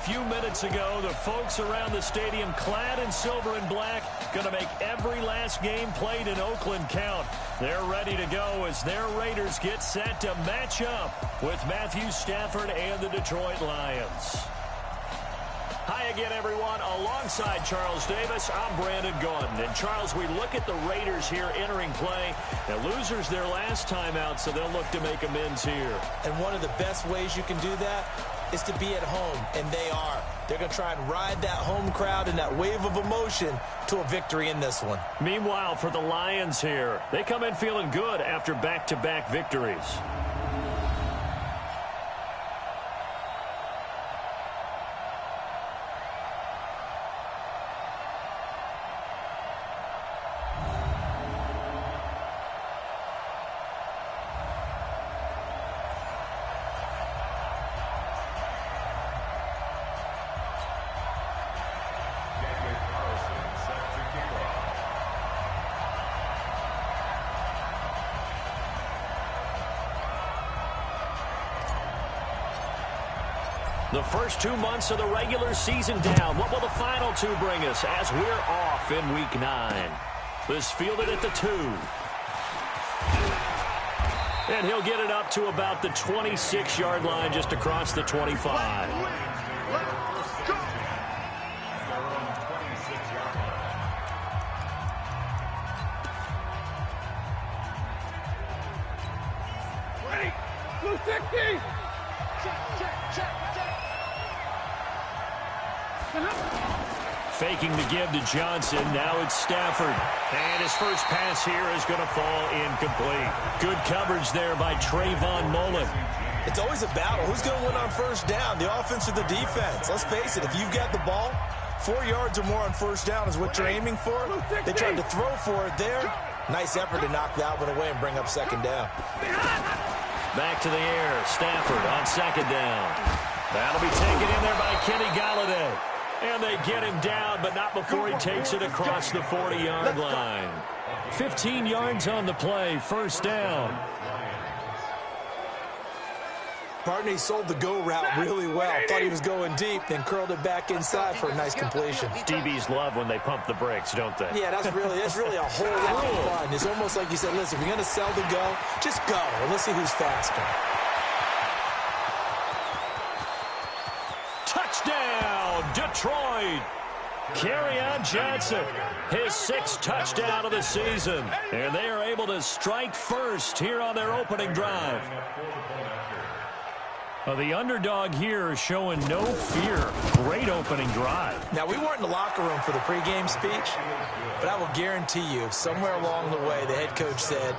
few minutes ago, the folks around the stadium clad in silver and black going to make every last game played in Oakland count. They're ready to go as their Raiders get set to match up with Matthew Stafford and the Detroit Lions. Hi again, everyone. Alongside Charles Davis, I'm Brandon Gaudin. And, Charles, we look at the Raiders here entering play. The losers their last time out, so they'll look to make amends here. And one of the best ways you can do that is to be at home, and they are. They're going to try and ride that home crowd and that wave of emotion to a victory in this one. Meanwhile, for the Lions here, they come in feeling good after back-to-back victories. The first 2 months of the regular season down. What will the final two bring us as we're off in Week 9? This fielded at the 2. And he'll get it up to about the 26-yard line just across the 25. Ready, blue 60. Faking the give to Johnson. Now it's Stafford. And his first pass here is going to fall incomplete. Good coverage there by Trayvon Mullen. It's always a battle. Who's going to win on first down, the offense or the defense? Let's face it, if you've got the ball, 4 yards or more on first down is what you're aiming for. They tried to throw for it there. Nice effort to knock that one away and bring up second down. Back to the air. Stafford on second down. That'll be taken in there by Kenny Golladay. And they get him down, but not before he takes it across the 40-yard line. 15 yards on the play, first down. Partney sold the go route really well. Thought he was going deep, then curled it back inside for a nice completion. DBs love when they pump the brakes, don't they? Yeah, that's really a whole lot of fun. It's almost like you said, listen, if you're going to sell the go, just go, and let's see who's faster. Touchdown, Detroit. Kerryon Johnson, his 6th touchdown of the season. And they are able to strike first here on their opening drive. The underdog here showing no fear. Great opening drive. Now, we weren't in the locker room for the pregame speech, but I will guarantee you, somewhere along the way, the head coach said,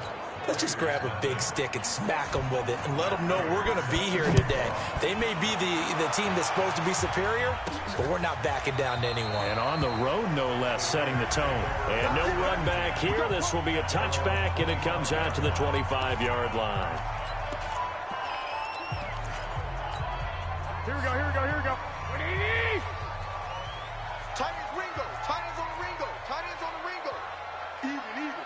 let's just grab a big stick and smack them with it and let them know we're going to be here today. They may be the team that's supposed to be superior, but we're not backing down to anyone. And on the road, no less, setting the tone. And no run back here. This will be a touchback, and it comes out to the 25-yard line. Here we go, here we go, here we go. Tight ends Ringo. Tight ends on the Ringo. Tight ends on the Ringo. Even.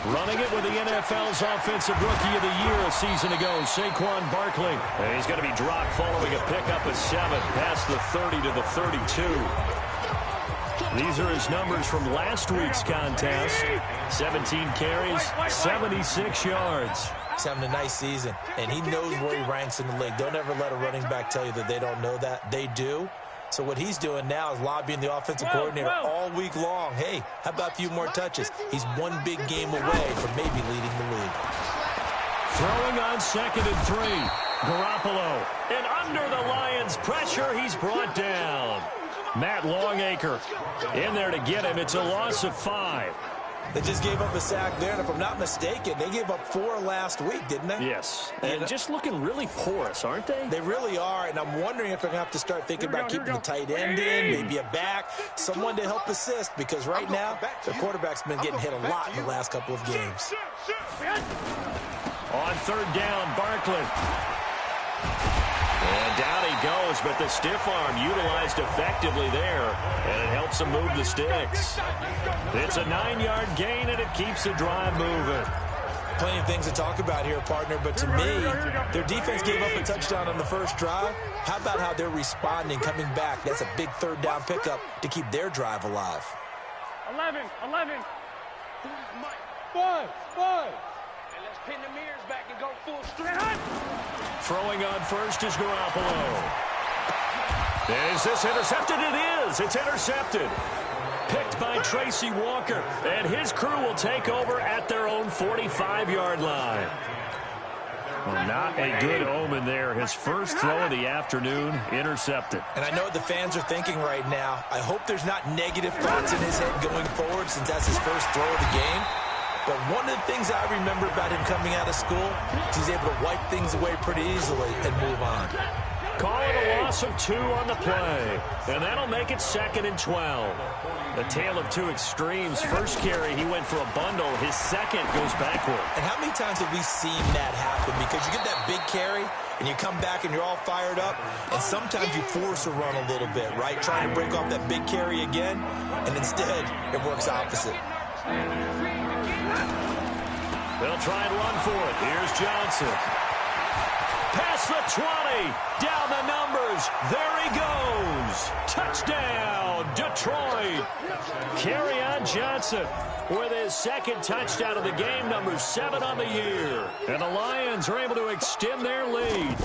Running it with the NFL's Offensive Rookie of the Year a season ago, Saquon Barkley. And he's going to be dropped following a pickup of 7 past the 30 to the 32. These are his numbers from last week's contest. 17 carries, 76 yards. He's having a nice season, and he knows where he ranks in the league. Don't ever let a running back tell you that they don't know that. They do. So what he's doing now is lobbying the offensive coordinator all week long. Hey, how about a few more touches? He's one big game away from maybe leading the league. Throwing on 2nd and 3. Garoppolo. And under the Lions' pressure, he's brought down. Matt Longacre in there to get him. It's a loss of 5. They just gave up a sack there, and if I'm not mistaken, they gave up 4 last week, didn't they? Yes, and just looking really porous, aren't they? They really are, and I'm wondering if they're going to have to start thinking about keeping the tight end in, maybe a back, someone to help assist, because right now, their quarterback's been getting hit a lot in the last couple of games. On 3rd down, Barkley. And down he goes, but the stiff arm utilized effectively there, and it helps him move the sticks. It's a 9-yard gain, and it keeps the drive moving. Plenty of things to talk about here, partner, but to me, their defense gave up a touchdown on the first drive. How about how they're responding, coming back? That's a big third down pickup to keep their drive alive. 11. 5. And let's pin the mirrors back and go full strength. Throwing on first is Garoppolo. Is this intercepted? It is. It's intercepted. Picked by Tracy Walker. And his crew will take over at their own 45-yard line. Well, not a good omen there. His first throw of the afternoon, intercepted. And I know what the fans are thinking right now. I hope there's not negative thoughts in his head going forward since that's his first throw of the game. But one of the things I remember about him coming out of school is he's able to wipe things away pretty easily and move on. Call it a loss of 2 on the play. And that'll make it 2nd and 12. The tale of two extremes. First carry, he went for a bundle. His second goes backward. And how many times have we seen that happen? Because you get that big carry, and you come back and you're all fired up, and sometimes you force a run a little bit, right? Trying to break off that big carry again, and instead it works opposite. They'll try and run for it. Here's Johnson. Past the 20. Down the numbers. There he goes. Touchdown, Detroit. Kerryon Johnson with his second touchdown of the game, number 7 on the year. And the Lions are able to extend their lead.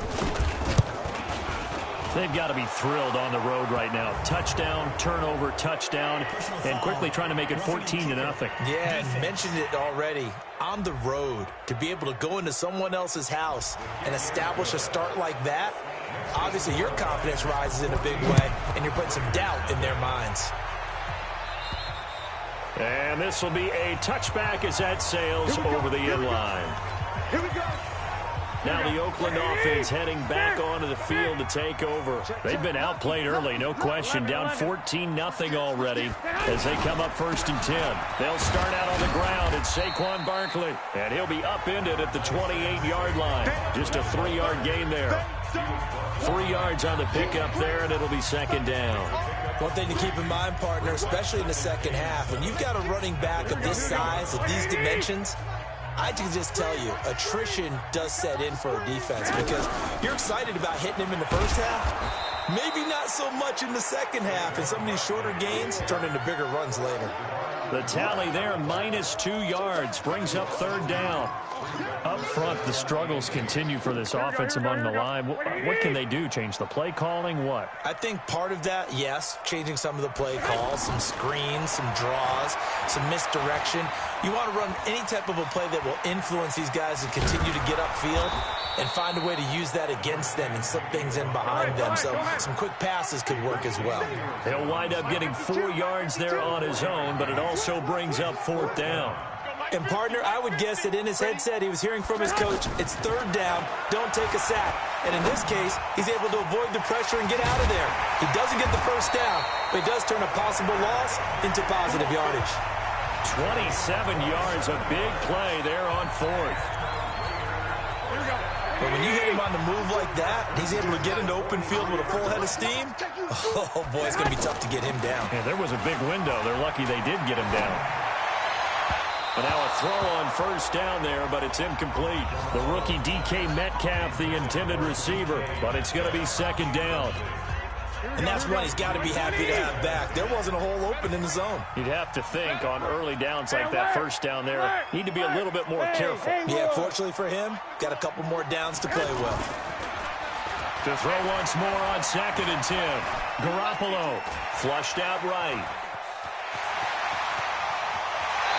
They've got to be thrilled on the road right now. Touchdown, turnover, touchdown, and quickly trying to make it 14-0. Yeah, and mentioned it already. On the road, to be able to go into someone else's house and establish a start like that, obviously your confidence rises in a big way, and you're putting some doubt in their minds. And this will be a touchback as that sails over the end line. Here we go. Now the Oakland offense heading back onto the field to take over. They've been outplayed early, no question. Down 14-0 already as they come up 1st and 10. They'll start out on the ground. It's Saquon Barkley, and he'll be upended at the 28-yard line. Just a 3-yard gain there. 3 yards on the pickup there, and it'll be 2nd down. One thing to keep in mind, partner, especially in the second half, when you've got a running back of this size, of these dimensions, I can just tell you, attrition does set in for a defense because you're excited about hitting him in the first half. Maybe not so much in the second half, and some of these shorter gains turn into bigger runs later. The tally there, minus 2 yards, brings up 3rd down. Up front, the struggles continue for this offense among the line. What can they do? Change the play calling? What? I think part of that, yes, changing some of the play calls, some screens, some draws, some misdirection. You want to run any type of a play that will influence these guys to continue to get upfield and find a way to use that against them and slip things in behind them. So some quick passes could work as well. He'll wind up getting 4 yards there on his own, but it also brings up 4th down. And, partner, I would guess that in his headset he was hearing from his coach, it's 3rd down, don't take a sack. And in this case, he's able to avoid the pressure and get out of there. He doesn't get the 1st down, but he does turn a possible loss into positive yardage. 27 yards, a big play there on 4th. But when you hit him on the move like that, he's able to get into open field with a full head of steam, oh, boy, it's going to be tough to get him down. Yeah, there was a big window. They're lucky they did get him down. But now a throw on 1st down there, but it's incomplete. The rookie DK Metcalf, the intended receiver, but it's going to be 2nd down. And that's one he's got to be happy to have back. There wasn't a hole open in the zone. You'd have to think on early downs like that 1st down there, need to be a little bit more careful. Yeah, fortunately for him, got a couple more downs to play with. To throw once more on 2nd and 10. Garoppolo flushed out right.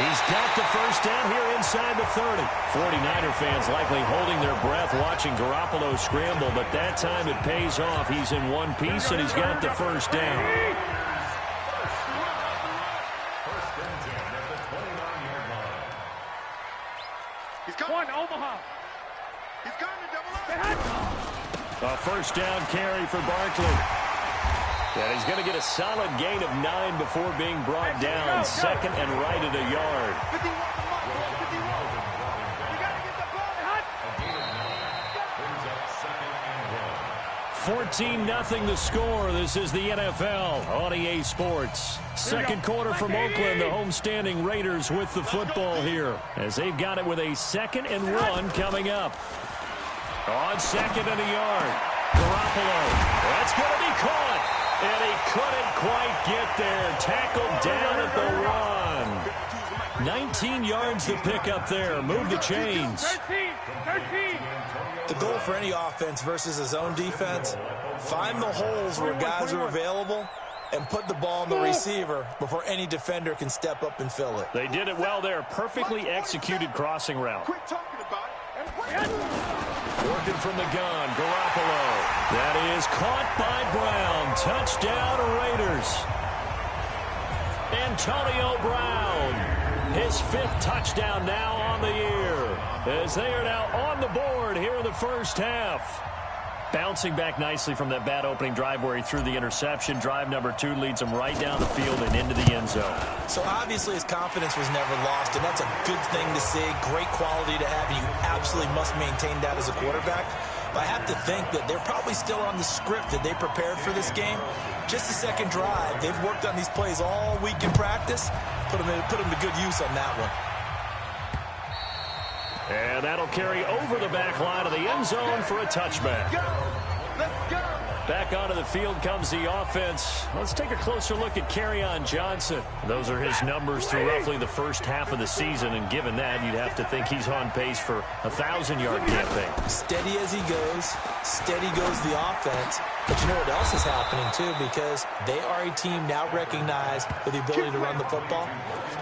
He's got the 1st down here inside the 30. 49er fans likely holding their breath watching Garoppolo scramble, but that time it pays off. He's in one piece, and he's got the 1st down. He's got Omaha. He's got to double up. A 1st down carry for Barkley. And he's going to get a solid gain of 9 before being brought down. 2nd and right at a yard. 4 14-0 the score. This is the NFL on EA Sports. Second quarter from Oakland. The homestanding Raiders with the football here as they've got it with a 2nd and 1 coming up. On 2nd and a yard. Garoppolo. That's going to be caught. And he couldn't quite get there. Tackled down at the 1. 19 yards to pick up there. Move the chains. 13. The goal for any offense versus his own defense, find the holes where guys are available and put the ball on the receiver before any defender can step up and fill it. They did it well there. Perfectly executed crossing route. Quit talking about it. Working from the gun, Garoppolo. That is caught by Brown. Touchdown, Raiders. Antonio Brown. His 5th touchdown now on the year. As they are now on the board here in the first half. Bouncing back nicely from that bad opening drive where he threw the interception. Drive number 2 leads him right down the field and into the end zone. So obviously his confidence was never lost, and that's a good thing to see. Great quality to have, and you absolutely must maintain that as a quarterback. But I have to think that they're probably still on the script that they prepared for this game. Just the second drive. They've worked on these plays all week in practice. Put them to good use on that one. And that'll carry over the back line of the end zone for a touchback. Let's go. Back onto the field comes the offense. Let's take a closer look at Kerryon Johnson. Those are his numbers through roughly the first half of the season, and given that, you'd have to think he's on pace for a 1,000-yard campaign. Steady as he goes, steady goes the offense. But you know what else is happening, too, because they are a team now recognized with the ability to run the football.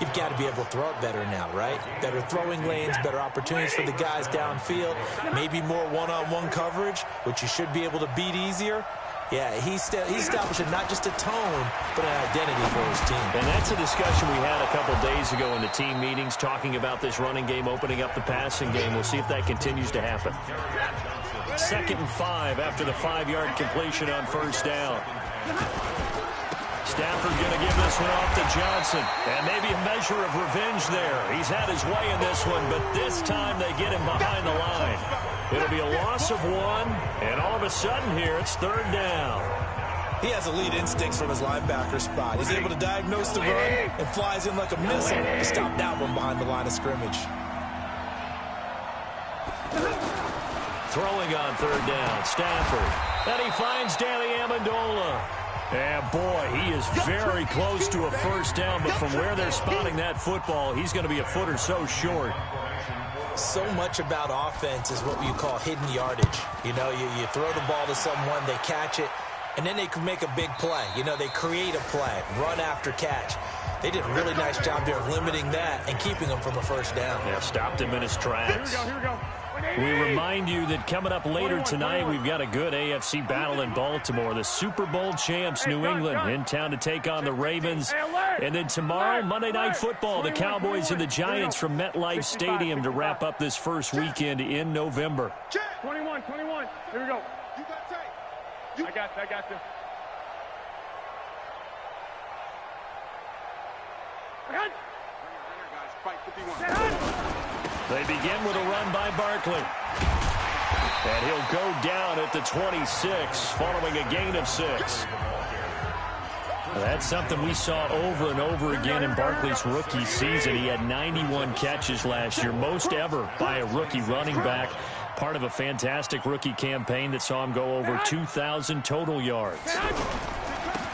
You've got to be able to throw it better now, right? Better throwing lanes, better opportunities for the guys downfield, maybe more one-on-one coverage, which you should be able to beat easier. Yeah, he's establishing not just a tone, but an identity for his team. And that's a discussion we had a couple days ago in the team meetings, talking about this running game, opening up the passing game. We'll see if that continues to happen. 2nd and 5 after the 5-yard completion on first down. Stafford going to give this one off to Johnson. And maybe a measure of revenge there. He's had his way in this one, but this time they get him behind the line. It'll be a loss of 1, and all of a sudden here, it's 3rd down. He has elite instincts from his linebacker spot. He's able to diagnose the run and flies in like a missile to stop that one behind the line of scrimmage. Throwing on 3rd down, Stafford. And he finds Danny Amendola. And boy, he is very close to a first down, but from where they're spotting that football, he's going to be a foot or so short. So much about offense is what you call hidden yardage. You know, you throw the ball to someone, they catch it, and then they can make a big play. You know, they create a play, run after catch. They did a really nice job there of limiting that and keeping him from a first down. Yeah, stopped him in his tracks. Here we go. We remind you that coming up later tonight, we've got a good AFC battle in Baltimore. The Super Bowl champs, New England, in town to take on the Ravens. And then tomorrow, Monday Night Football, the Cowboys and the Giants from MetLife Stadium to wrap up this first weekend in November. 21. Here we go. You got tape. I got this. Guys, fight 51. They begin with a run by Barkley. And he'll go down at the 26, following a gain of 6. That's something we saw over and over again in Barkley's rookie season. He had 91 catches last year, most ever by a rookie running back. Part of a fantastic rookie campaign that saw him go over 2,000 total yards.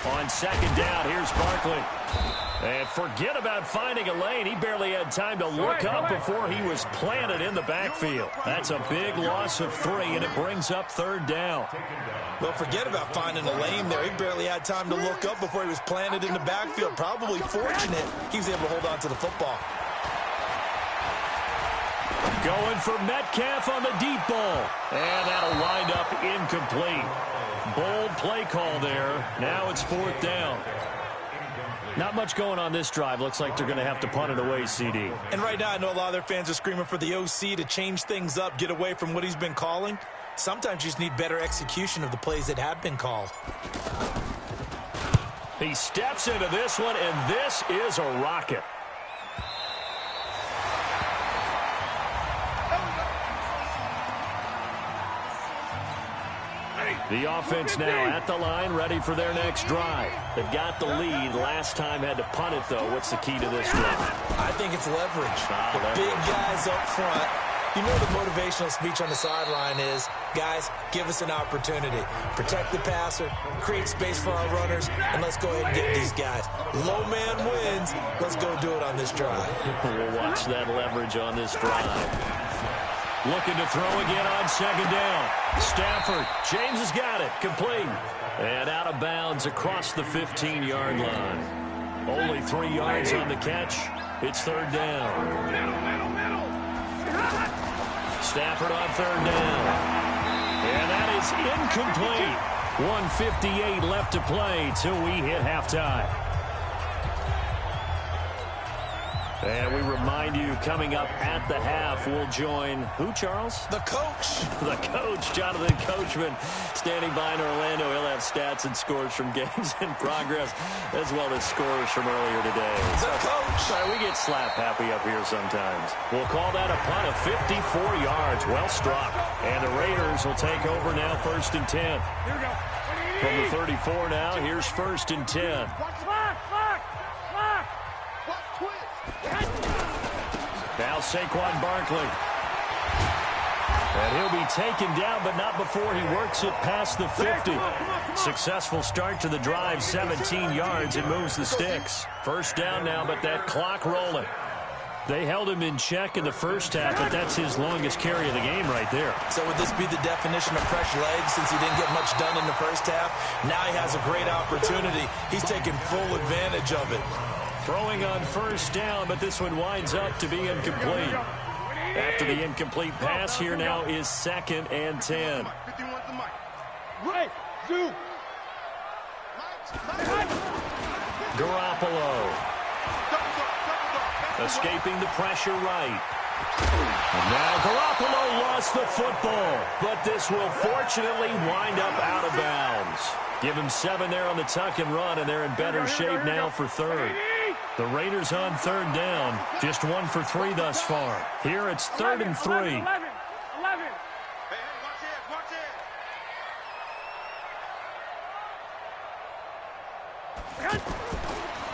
On 2nd down, here's Barkley. And forget about finding a lane. He barely had time to look up before he was planted in the backfield. That's a big loss of 3, and it brings up 3rd down. Well, forget about finding a lane there. He barely had time to look up before he was planted in the backfield. Probably fortunate he was able to hold on to the football. Going for Metcalf on the deep ball. And that'll wind up incomplete. Bold play call there. Now it's 4th down. Not much going on this drive. Looks like they're going to have to punt it away, CD. And right now, I know a lot of their fans are screaming for the OC to change things up, get away from what he's been calling. Sometimes you just need better execution of the plays that have been called. He steps into this one, and this is a rocket. The offense now at the line, ready for their next drive. They've got the lead. Last time had to punt it, though. What's the key to this drive? I think it's leverage. The big guys up front. You know the motivational speech on the sideline is, guys, give us an opportunity. Protect the passer, create space for our runners, and let's go ahead and get these guys. Low man wins. Let's go do it on this drive. We'll watch that leverage on this drive. Looking to throw again on second down. Stafford, James has got it, complete. And out of bounds across the 15-yard line. Only 3 yards on the catch. It's third down. Stafford on third down. And that is incomplete. 1:58 left to play till we hit halftime. And we remind you, coming up at the half, we'll join who, Charles? The coach. The coach, Jonathan Coachman, standing by in Orlando. He'll have stats and scores from games in progress, as well as scores from earlier today. The coach. Sorry, we get slap happy up here sometimes. We'll call that a punt of 54 yards. Well struck. And the Raiders will take over now, 1st and 10. Here we go. From the 34 now, here's 1st and 10. Now Saquon Barkley. And he'll be taken down, but not before he works it past the 50. Successful start to the drive, 17 yards, and moves the sticks. First down now, but that clock rolling. They held him in check in the first half, but that's his longest carry of the game right there. So would this be the definition of fresh legs since he didn't get much done in the first half? Now he has a great opportunity. He's taking full advantage of it. Throwing on first down, but this one winds up to be incomplete. After the incomplete pass, here now is 2nd and 10. Garoppolo. Escaping the pressure right. And now Garoppolo lost the football, but this will fortunately wind up out of bounds. Give him 7 there on the tuck and run, and they're in better shape now for third. The Raiders on third down, just 1 for 3 thus far. Here it's 3rd and 3. 11.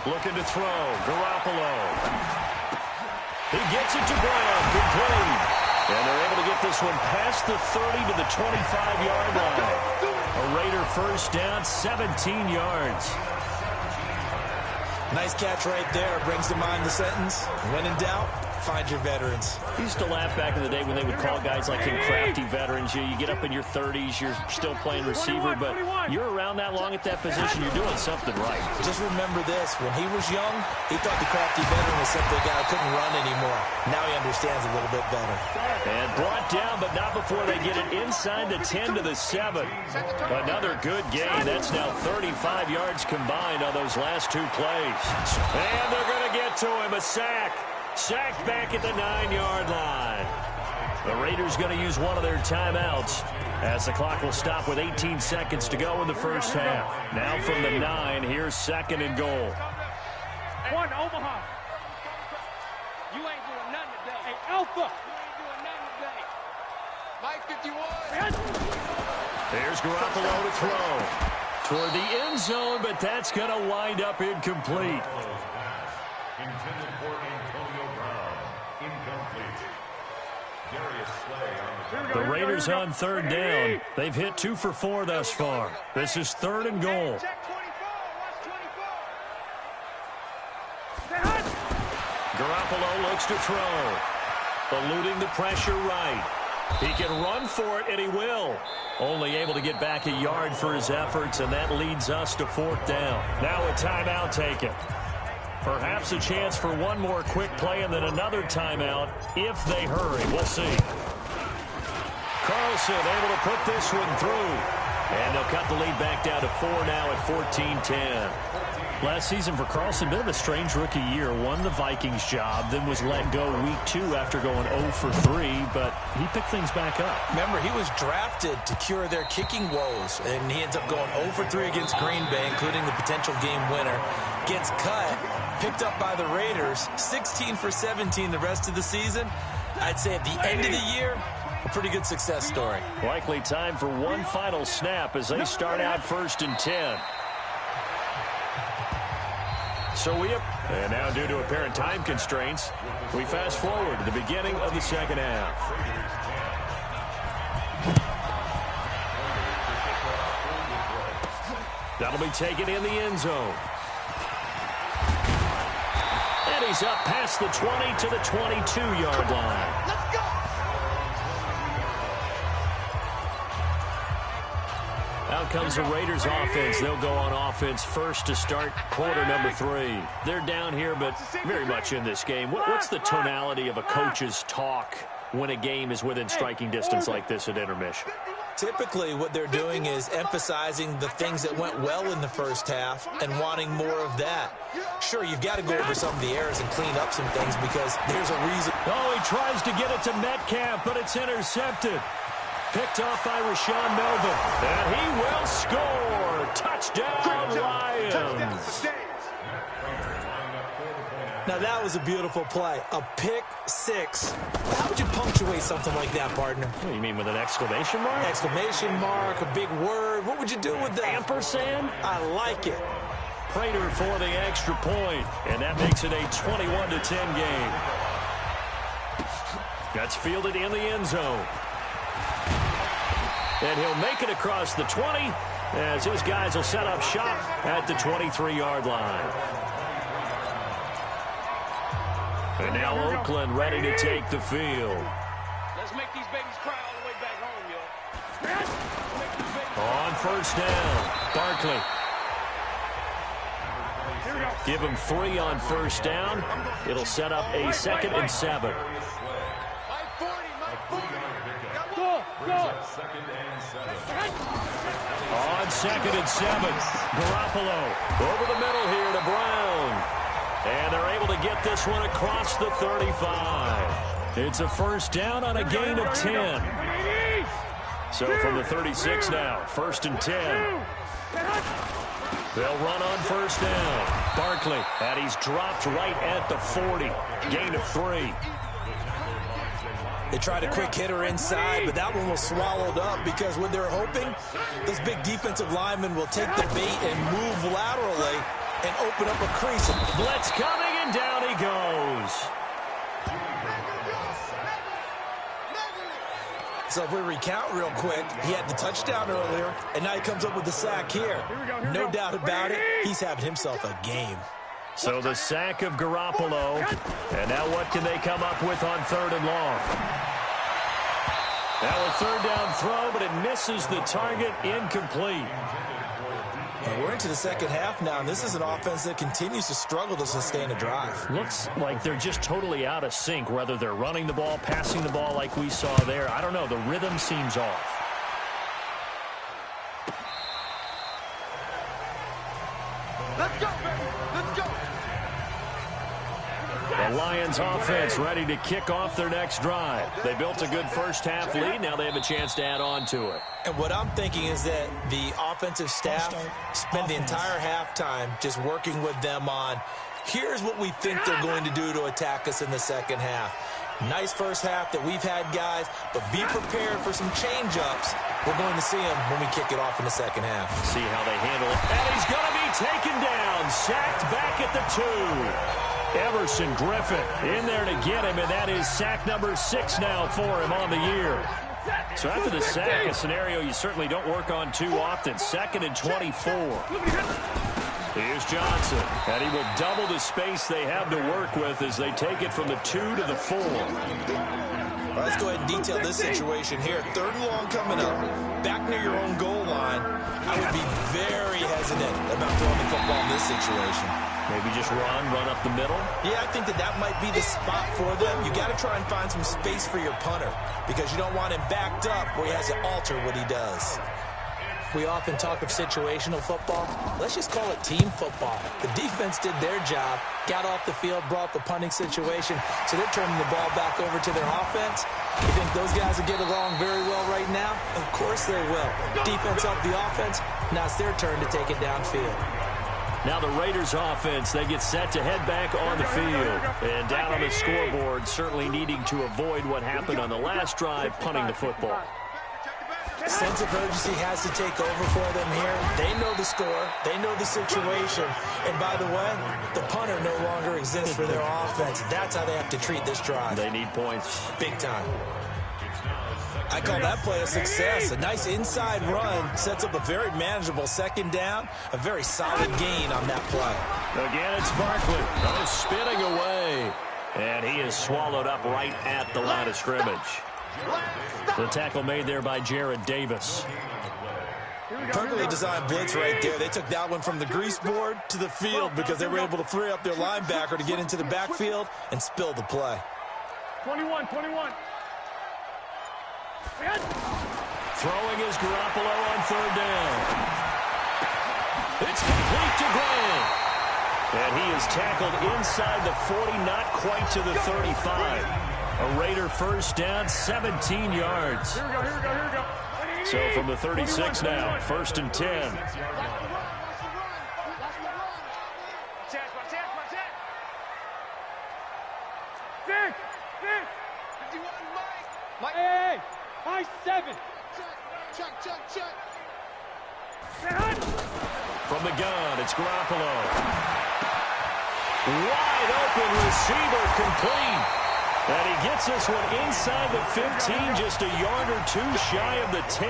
Looking to throw, Garoppolo. He gets it to Brown, complete. And they're able to get this one past the 30 to the 25-yard line. A Raider first down, 17 yards. Nice catch right there. Brings to mind the sentence, when in doubt, find your veterans. I used to laugh back in the day when they would call guys like him crafty veterans. You get up in your 30s, you're still playing receiver, but you're around that long at that position, you're doing something right. Just remember this, when he was young, he thought the crafty veteran was simply a guy who couldn't run anymore. Now he understands a little bit better. And brought down, but not before they get it inside the 10 to the 7. Another good gain. That's now 35 yards combined on those last 2 plays. And they're going to get to him, a sack. Sacked back at the 9-yard line. The Raiders going to use one of their timeouts as the clock will stop with 18 seconds to go in the first half. Now from the 9, here's 2nd and goal. One, Omaha. You ain't doing nothing today. Hey, Alpha. You ain't doing nothing today. Mike 51. There's Garoppolo to throw. Toward the end zone, but that's going to wind up incomplete. Intended for Antonio Brown. Incomplete. Darius Slay on The Raiders on third down. They've hit 2 for 4 thus far. This is 3rd and goal. Check 24. Watch 24. Garoppolo looks to throw. Eluding the pressure right. He can run for it, and he will. Only able to get back a yard for his efforts, and that leads us to 4th down. Now a timeout taken. Perhaps a chance for one more quick play and then another timeout if they hurry. We'll see. Carlson able to put this one through. And they'll cut the lead back down to 4 now at 14-10. Last season for Carlson, bit of a strange rookie year. Won the Vikings job, then was let go week 2 after going 0 for 3, but he picked things back up. Remember, he was drafted to cure their kicking woes, and he ends up going 0 for 3 against Green Bay, including the potential game winner. Gets cut, picked up by the Raiders, 16 for 17 the rest of the season. I'd say at the end of the year, A pretty good success story. Likely time for one final snap as they start out 1st and 10. And now due to apparent time constraints, we fast forward to the beginning of the second half. That'll be taken in the end zone. And he's up past the 20 to the 22-yard line. Let's go! Out comes the Raiders offense. They'll go on offense first to start quarter number 3. They're down here, but very much in this game. What's the tonality of a coach's talk when a game is within striking distance like this at intermission? Typically, what they're doing is emphasizing the things that went well in the first half and wanting more of that. Sure, you've got to go over some of the errors and clean up some things because there's a reason. Oh, he tries to get it to Metcalf, but it's intercepted. Picked off by Rashawn Melvin. And he will score. Touchdown, Lions. Now, that was a beautiful play. A pick six. How would you punctuate something like that, partner? What do you mean, with an exclamation mark? Exclamation mark, a big word. What would you do with that? Ampersand? I like it. Prater for the extra point. And that makes it a 21-10 game. That's fielded in the end zone. And he'll make it across the 20 as his guys will set up shop at the 23-yard line. And now Oakland ready to take the field. Let's make these babies cry all the way back home, yo. On first down, Barkley. Give him 3 on first down. It'll set up a 2nd and 7. On 2nd and 7, Garoppolo over the middle here to Brown. And they're able to get this one across the 35. It's a first down on a gain of 10. So from the 36 now, 1st and 10. They'll run on first down. Barkley, and he's dropped right at the 40. Gain of 3. They tried a quick hitter inside, but that one was swallowed up because what they're hoping, those big defensive linemen will take the bait and move laterally and open up a crease. Blitz coming, and down he goes. So if we recount real quick, he had the touchdown earlier, and now he comes up with the sack here. No doubt about it, he's having himself a game. So the sack of Garoppolo. And now what can they come up with on 3rd and long? Now a 3rd down throw, but it misses the target. Incomplete. And we're into the second half now, and this is an offense that continues to struggle to sustain a drive. Looks like they're just totally out of sync, whether they're running the ball, passing the ball like we saw there. I don't know. The rhythm seems off. Let's go, baby. Let's go. The Lions offense ready to kick off their next drive. They built a good first half lead. Now they have a chance to add on to it. And what I'm thinking is that the offensive staff spent the entire halftime just working with them on, here's what we think they're going to do to attack us in the second half. Nice first half that we've had, guys, but be prepared for some change-ups. We're going to see them when we kick it off in the second half. See how they handle it. And he's going to be taken down. Sacked back at the 2. Everson Griffin in there to get him, and that is sack number 6 now for him on the year. So after the sack, a scenario you certainly don't work on too often. 2nd and 24. Here's Johnson, and he will double the space they have to work with as they take it from the 2 to the 4. Well, let's go ahead and detail this situation here. 3rd and long coming up, back near your own goal line. I would be very hesitant about throwing the football in this situation. Maybe just run up the middle? Yeah, I think that might be the spot for them. You got to try and find some space for your punter because you don't want him backed up where he has to alter what he does. We often talk of situational football. Let's just call it team football. The defense did their job, got off the field, brought the punting situation, so they're turning the ball back over to their offense. You think those guys will get along very well right now? Of course they will. Defense helped the offense. Now it's their turn to take it downfield. Now the Raiders offense, they get set to head back on the field. And down on the scoreboard, certainly needing to avoid what happened on the last drive, punting the football. Sense of urgency has to take over for them here. They know the score. They know the situation. And by the way, the punter no longer exists for their offense. That's how they have to treat this drive. They need points. Big time. I call that play a success. A nice inside run sets up a very manageable second down. A very solid gain on that play. Again, it's Barkley. Oh, spinning away. And he is swallowed up right at the line of scrimmage. The tackle made there by Jared Davis. Perfectly designed blitz right there. They took that one from the grease board to the field because they were able to free up their linebacker to get into the backfield and spill the play. 21. Throwing is Garoppolo on third down. It's complete to Grant. And he is tackled inside the 40, not quite to the 35. A Raider first down, 17 yards. Here we go. So from the 36 now, 1st and 10. Mike. Hey, high 7. Check. From the gun, it's Garoppolo. Wide open receiver, complete. And he gets this one inside the 15, just a yard or two shy of the 10.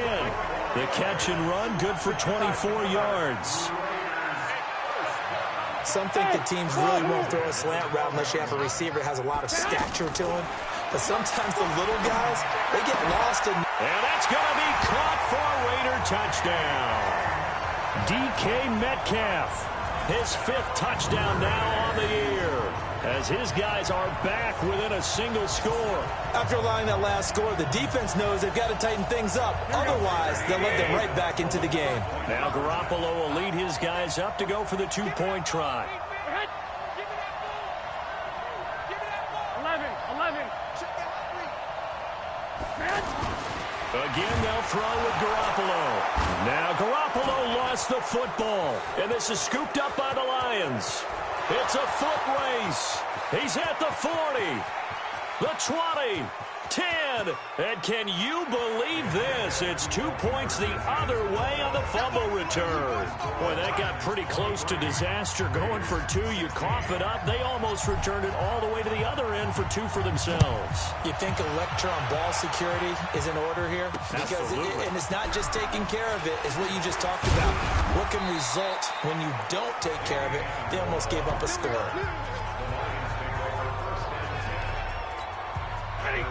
The catch and run, good for 24 yards. Some think the teams really won't throw a slant route unless you have a receiver that has a lot of stature to him. But sometimes the little guys, they get lost in... And that's going to be caught for a Raider touchdown. DK Metcalf, his 5th touchdown now on the year, as his guys are back within a single score. After allowing that last score, the defense knows they've got to tighten things up. Otherwise, they'll let them right back into the game. Now Garoppolo will lead his guys up to go for the 2-point try. 11. Again, they'll throw with Garoppolo. Now Garoppolo lost the football, and this is scooped up by the Lions. It's a foot race. He's at the 40, the 20, 10. And can you believe this? It's 2 points the other way on the fumble return. Boy, that got pretty close to disaster. Going for 2, you cough it up. They almost returned it all the way to the other end for 2 for themselves. You think a lecture on ball security is in order here? Because and it's not just taking care of it, it's what you just talked about. What can result when you don't take care of it? They almost gave up a score.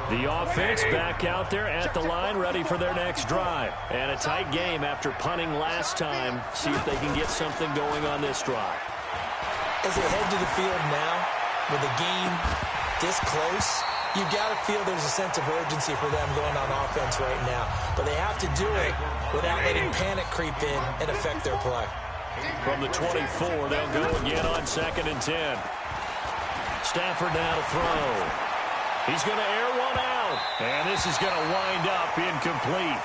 The offense back out there at the line, ready for their next drive. And a tight game after punting last time. See if they can get something going on this drive. As they head to the field now, with the game this close, you've got to feel there's a sense of urgency for them going on offense right now. But they have to do it without letting panic creep in and affect their play. From the 24, they'll go again on 2nd and 10. Stafford now to throw. He's going to air one out. And this is going to wind up incomplete.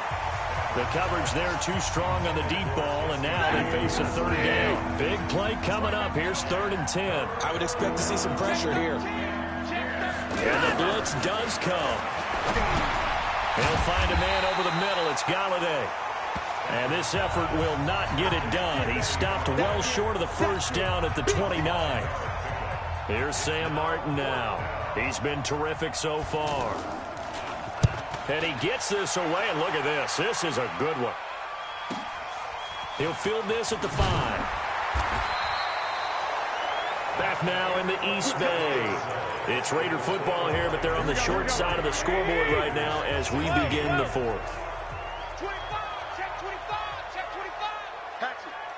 The coverage there too strong on the deep ball, and now they face a 3rd down. Big play coming up. Here's 3rd and 10. I would expect to see some pressure here. And the blitz does come. He'll find a man over the middle. It's Galladay. And this effort will not get it done. He stopped well short of the 1st down at the 29. Here's Sam Martin now. He's been terrific so far. And he gets this away, and look at this. This is a good one. He'll field this at the 5. Back now in the East Bay. It's Raider football here, but they're on the short side of the scoreboard right now as we begin the 4th. Check 25.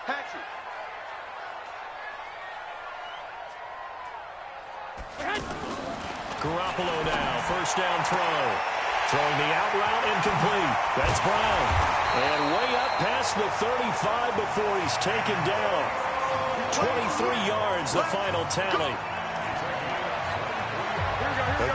Hatchet. Garoppolo now, 1st down throw. Throwing the out route, incomplete. That's Brown. And way up past the 35 before he's taken down. 23 yards, the final tally.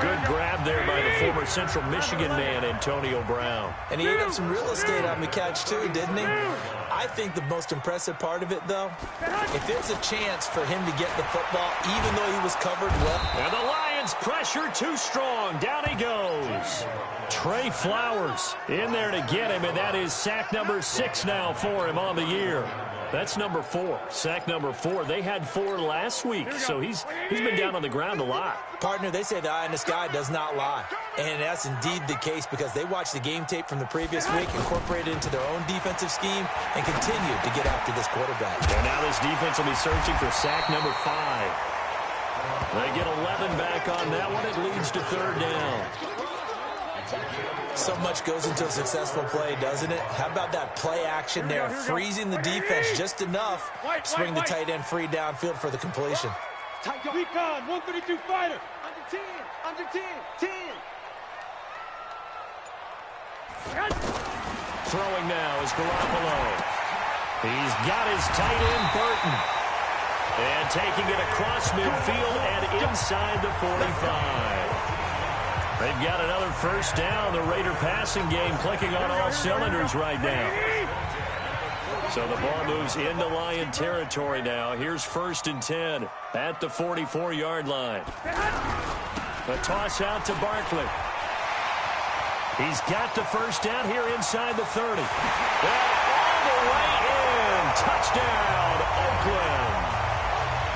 Good grab there by the former Central Michigan man, Antonio Brown. And he ate up some real estate on the catch, too, didn't he? I think the most impressive part of it, though, if there's a chance for him to get the football, even though he was covered well. And the Lions pressure too strong. Down he goes. Trey Flowers in there to get him, and that is sack number 6 now for him on the year. That's number 4. Sack number 4. They had 4 last week, so he's been down on the ground a lot. Partner, they say the eye in the sky does not lie. And that's indeed the case because they watched the game tape from the previous week, incorporated it into their own defensive scheme, and continue to get after this quarterback. And now this defense will be searching for sack number 5. They get 11 back on that one. It leads to 3rd down. So much goes into a successful play, doesn't it? How about that play action there, freezing the defense just enough to bring the tight end free downfield for the completion. Recon, 132 fighter. Under 10, 10. Throwing now is Garoppolo. He's got his tight end, Burton. And taking it across midfield and inside the 45. They've got another 1st down. The Raider passing game clicking on all cylinders right now. So the ball moves into Lion territory now. Here's 1st and 10 at the 44-yard line. A toss out to Barkley. He's got the 1st down here inside the 30. And all the way in. Touchdown, Oakland.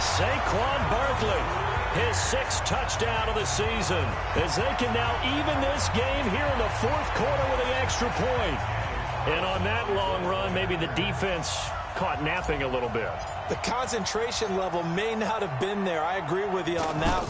Saquon Barkley. His 6th touchdown of the season, as they can now even this game here in the 4th quarter with an extra point. And on that long run, maybe the defense caught napping a little bit. The concentration level may not have been there. I agree with you on that.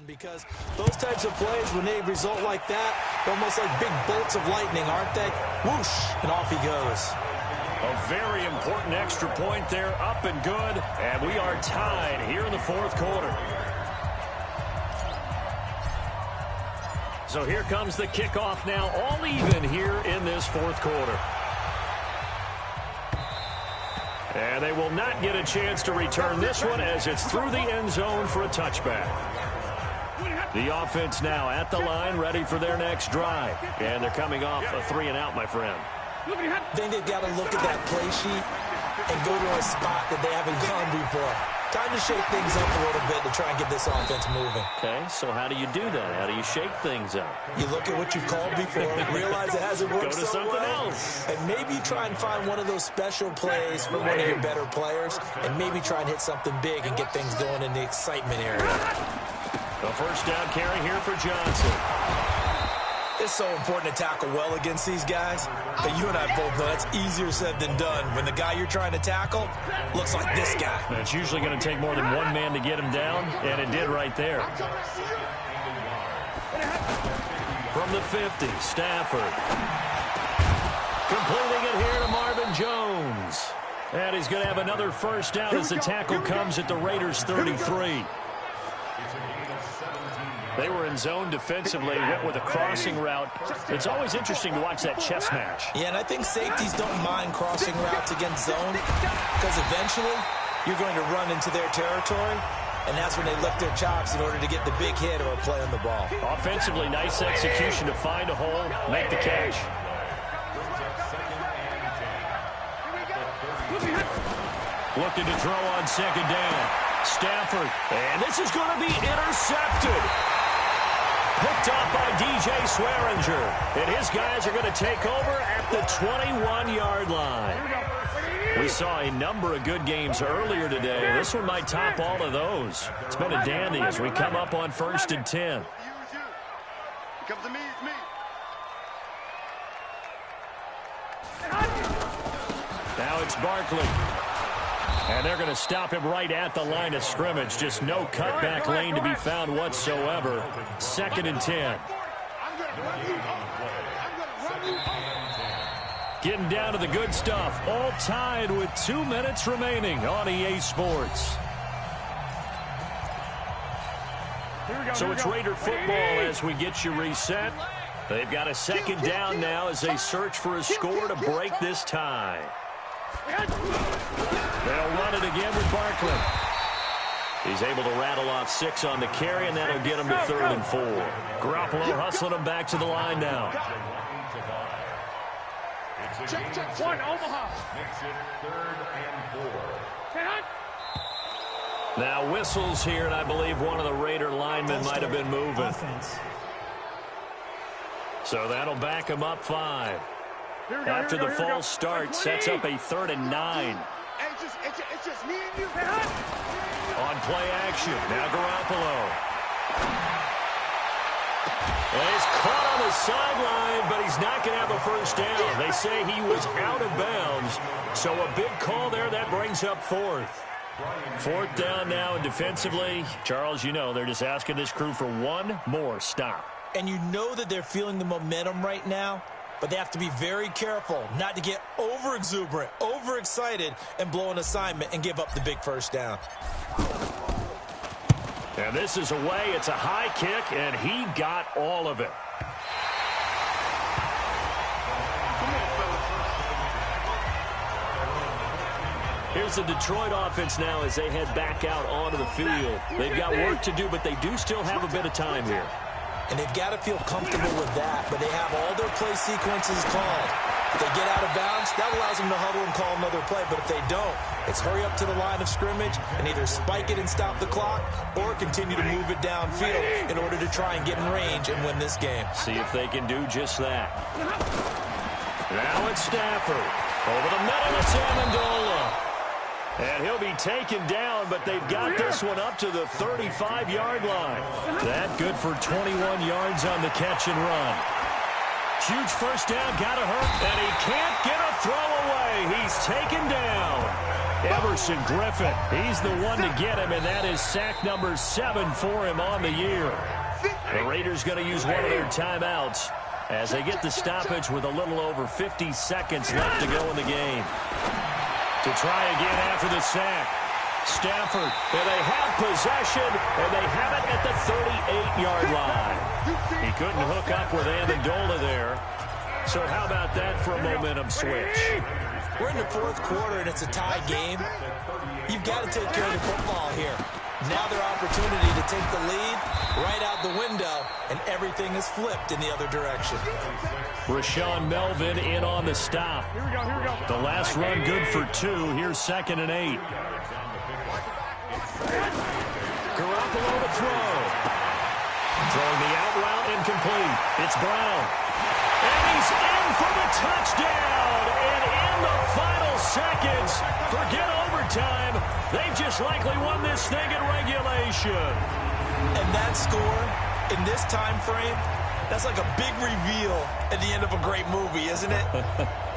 Because those types of plays, when they result like that, they're almost like big bolts of lightning, aren't they? Whoosh, and off he goes. A very important extra point there, up and good, and we are tied here in the 4th quarter. So here comes the kickoff now, all even here in this 4th quarter. And they will not get a chance to return this one as it's through the end zone for a touchback. The offense now at the line, ready for their next drive. And they're coming off a 3-and-out, my friend. I think they've got to look at that play sheet and go to a spot that they haven't gone before. Time to shake things up a little bit to try and get this offense moving. Okay, so how do you do that? How do you shake things up? You look at what you've called before, realize it hasn't worked Go to so something well, else. and maybe try and find one of those special plays for one of your better players, and maybe try and hit something big and get things going in the excitement area. The 1st down carry here for Johnson. It's so important to tackle well against these guys, but you and I both know that's easier said than done. When the guy you're trying to tackle looks like this guy. It's usually going to take more than one man to get him down, and it did right there. From the 50, Stafford. Completing it here to Marvin Jones. And he's going to have another 1st down as the tackle comes at the Raiders' 33. They were in zone defensively, went with a crossing route. It's always interesting to watch that chess match. Yeah, and I think safeties don't mind crossing routes against zone because eventually you're going to run into their territory, and that's when they lick their chops in order to get the big hit or a play on the ball. Offensively, nice execution to find a hole, make the catch. Looking to throw on 2nd down. Stafford, and this is going to be intercepted. Picked off by DJ Swearinger, and his guys are going to take over at the 21-yard line. We saw a number of good games earlier today. This one might top all of those. It's been a dandy as we come up on 1st and 10. Here comes the me, it's me. Now it's Barkley. And they're going to stop him right at the line of scrimmage. Just no cutback lane to be found whatsoever. 2nd and 10. Getting down to the good stuff. All tied with 2 minutes remaining on EA Sports. So it's Raider football as we get you reset. They've got a 2nd down now as they search for a score to break this tie. They'll run it again with Barkley. He's able to rattle off 6 on the carry, and that'll get him to 3rd and 4. Garoppolo hustling him back to the line now. Check. 1, Omaha. Makes it 3rd and 4. Now whistles here, and I believe one of the Raider linemen might have been moving. So that'll back him up 5. After the false start, sets up a 3rd and 9. It's just me and you. On play action, now Garoppolo. And he's caught on the sideline, but he's not going to have a first down. They say he was out of bounds. So a big call there, that brings up 4th. 4th down now, and defensively, Charles, you know, they're just asking this crew for one more stop. And you know that they're feeling the momentum right now, but they have to be very careful not to get over-exuberant, over-excited, and blow an assignment and give up the big first down. And this is away. It's a high kick, and he got all of it. Here's the Detroit offense now as they head back out onto the field. They've got work to do, but they do still have a bit of time here. And they've got to feel comfortable with that, but they have all their play sequences called. If they get out of bounds, that allows them to huddle and call another play. But if they don't, it's hurry up to the line of scrimmage and either spike it and stop the clock or continue to move it downfield in order to try and get in range and win this game. See if they can do just that. Now it's Stafford. Over the middle, it's Amendola. And he'll be taken down, but they've got this one up to the 35-yard line. That good for 21 yards on the catch and run. Huge first down, gotta hurt, and he can't get a throw away. He's taken down. Everson Griffin, he's the one to get him, and that is sack number 7 for him on the year. The Raiders going to use one of their timeouts as they get the stoppage with a little over 50 seconds left to go in the game. To try again after the sack. Stafford, and they have possession, and they have it at the 38-yard line. He couldn't hook up with Amendola there. So how about that for a momentum switch? We're in the 4th quarter, and it's a tie game. You've got to take care of the football here. Now their opportunity to take the lead right out the window, and everything is flipped in the other direction. Rashawn Melvin in on the stop. Here we go. The last run good for 2. Here's 2nd and 8. Garoppolo to throw. Throwing the out route incomplete. It's Brown. And he's in for the touchdown. And in the final seconds, forget overtime. They've just likely won this thing in regulation. And that score in this time frame, that's like a big reveal at the end of a great movie, isn't it?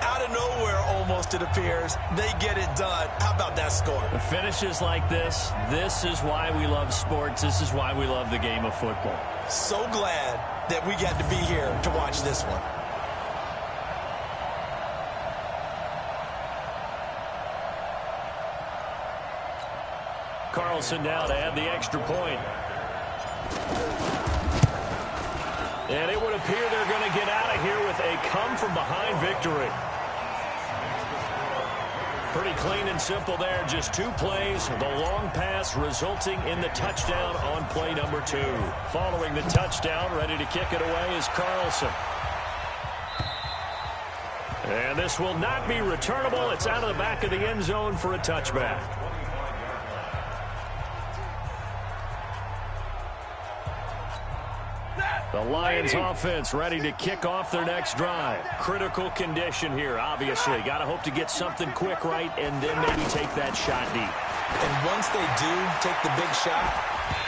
Out of nowhere, almost, it appears. They get it done. How about that score? The finishes like this is why we love sports. This is why we love the game of football. So glad that we got to be here to watch this one. Carlson now to add the extra point. And it would appear they're going to get out of here with a come-from-behind victory. Pretty clean and simple there. Just 2 plays. The long pass resulting in the touchdown on play number 2. Following the touchdown, ready to kick it away is Carlson. And this will not be returnable. It's out of the back of the end zone for a touchback. The Lions offense ready to kick off their next drive. Critical condition here, obviously. Got to hope to get something quick right and then maybe take that shot deep. And once they do take the big shot,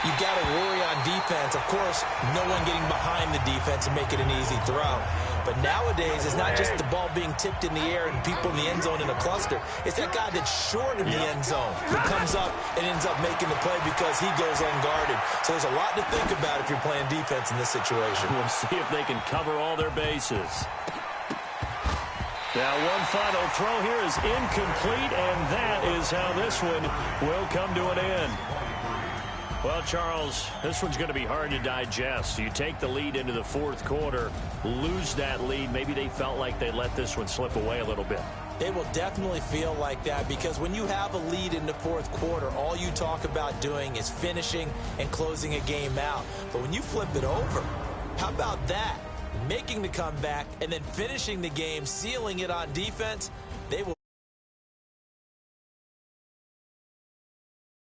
you got to worry on defense. Of course, no one getting behind the defense and make it an easy throw. But nowadays, it's not just the ball being tipped in the air and people in the end zone in a cluster. It's that guy that's short in the end zone who comes up and ends up making the play because he goes unguarded. So there's a lot to think about if you're playing defense in this situation. We'll see if they can cover all their bases. Now, one final throw here is incomplete, and that is how this one will come to an end. Well, Charles, this one's going to be hard to digest. You take the lead into the fourth quarter, lose that lead. Maybe they felt like they let this one slip away a little bit. They will definitely feel like that because when you have a lead in the fourth quarter, all you talk about doing is finishing and closing a game out. But when you flip it over, how about that? Making the comeback and then finishing the game, sealing it on defense.